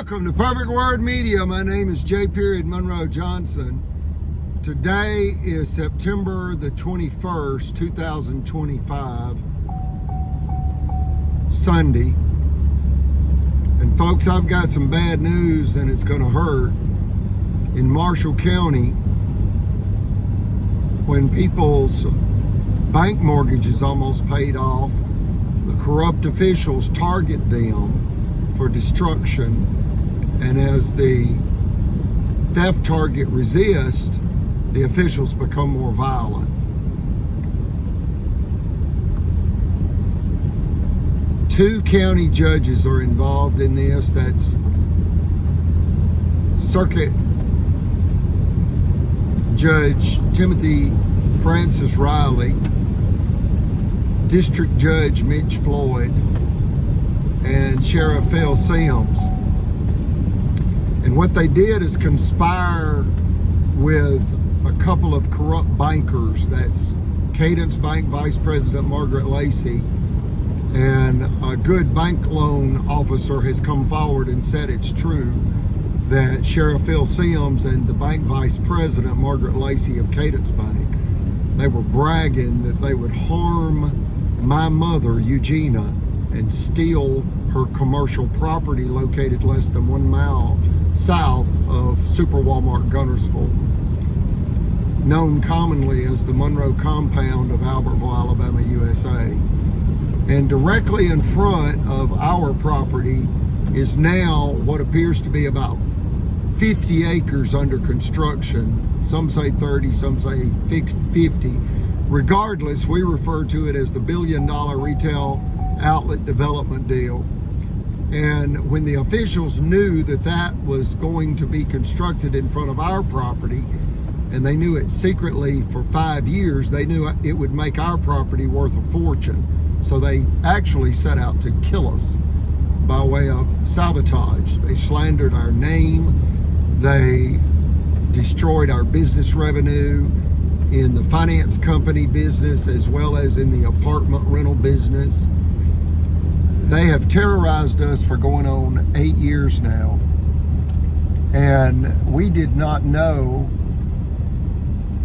Welcome to Perfect Word Media. My name is J. Monroe Johnson. Today is September the 21st, 2025, Sunday. And folks, I've got some bad news and it's going to hurt. In Marshall County, when people's bank mortgages almost paid off, the corrupt officials target them for destruction, and as the theft target resists, the officials become more violent. Two county judges are involved in this. That's Circuit Judge Timothy Francis Riley, District Judge Mitch Floyd, and Sheriff Phil Sims. And what they did is conspire with a couple of corrupt bankers. That's Cadence Bank Vice President Margaret Lacey, and a good bank loan officer has come forward and said it's true that Sheriff Phil Sims and the bank vice president Margaret Lacey of Cadence Bank, they were bragging that they would harm my mother Eugenia and steal her commercial property located less than 1 mile south of Super Walmart Gunnersville, known commonly as the Monroe Compound of Albertville, Alabama, USA. And directly in front of our property is now what appears to be about 50 acres under construction. Some say 30, some say 50. Regardless, we refer to it as the $1 billion retail outlet development deal. And when the officials knew that that was going to be constructed in front of our property, and they knew it secretly for 5 years, they knew it would make our property worth a fortune. So they actually set out to kill us by way of sabotage. They slandered our name. They destroyed our business revenue in the finance company business as well as in the apartment rental business. They have terrorized us for going on 8 years now. And we did not know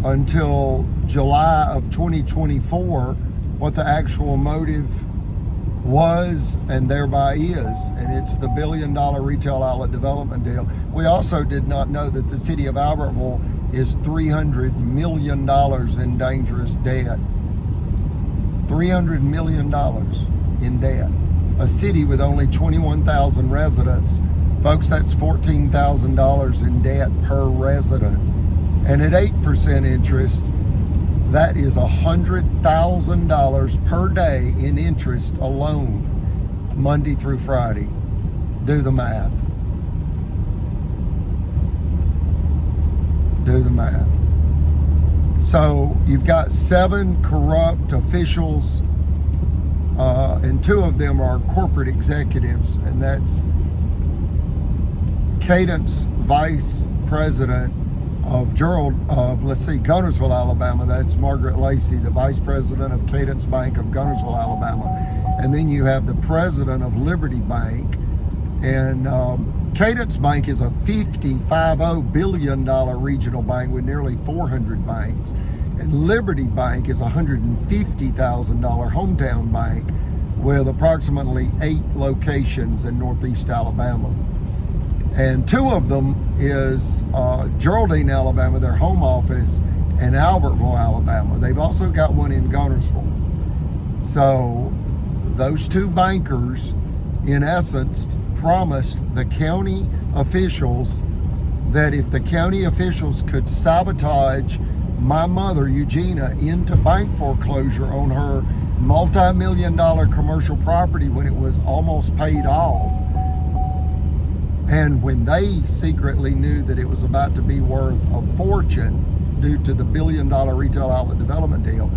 until July of 2024 what the actual motive was and thereby is. And it's the $1 billion retail outlet development deal. We also did not know that the city of Albertville is $300 million in dangerous debt. $300 million in debt. A city with only 21,000 residents. Folks, that's $14,000 in debt per resident. And at 8% interest, that is $100,000 per day in interest alone, Monday through Friday. Do the math. Do the math. So you've got 7 corrupt officials, and 2 of them are corporate executives, and that's Cadence Vice President of Gunnersville, Alabama. That's Margaret Lacey, the Vice President of Cadence Bank of Gunnersville, Alabama. And then you have the President of Liberty Bank. And Cadence Bank is a $50 billion regional bank with nearly 400 banks. And Liberty Bank is a $150,000 hometown bank with approximately 8 locations in Northeast Alabama. And 2 of them is Geraldine, Alabama, their home office, and Albertville, Alabama. They've also got one in Gunnersville. So those 2 bankers, in essence, promised the county officials that if the county officials could sabotage my mother, Eugenia, into bank foreclosure on her multi-million-dollar commercial property when it was almost paid off, and when they secretly knew that it was about to be worth a fortune due to the $1 billion retail outlet development deal,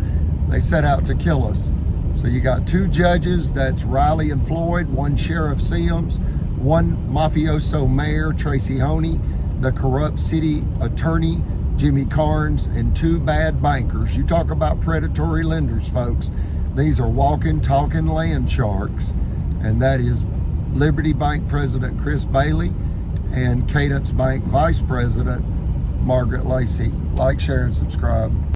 they set out to kill us. So you got 2 judges, that's Riley and Floyd, 1 Sheriff Sims, 1 mafioso mayor, Tracy Honey, the corrupt city attorney, Jimmy Carnes, and 2 bad bankers. You talk about predatory lenders, folks. These are walking, talking land sharks, and that is Liberty Bank President Chris Bailey and Cadence Bank Vice President Margaret Lacey. Like, share, and subscribe.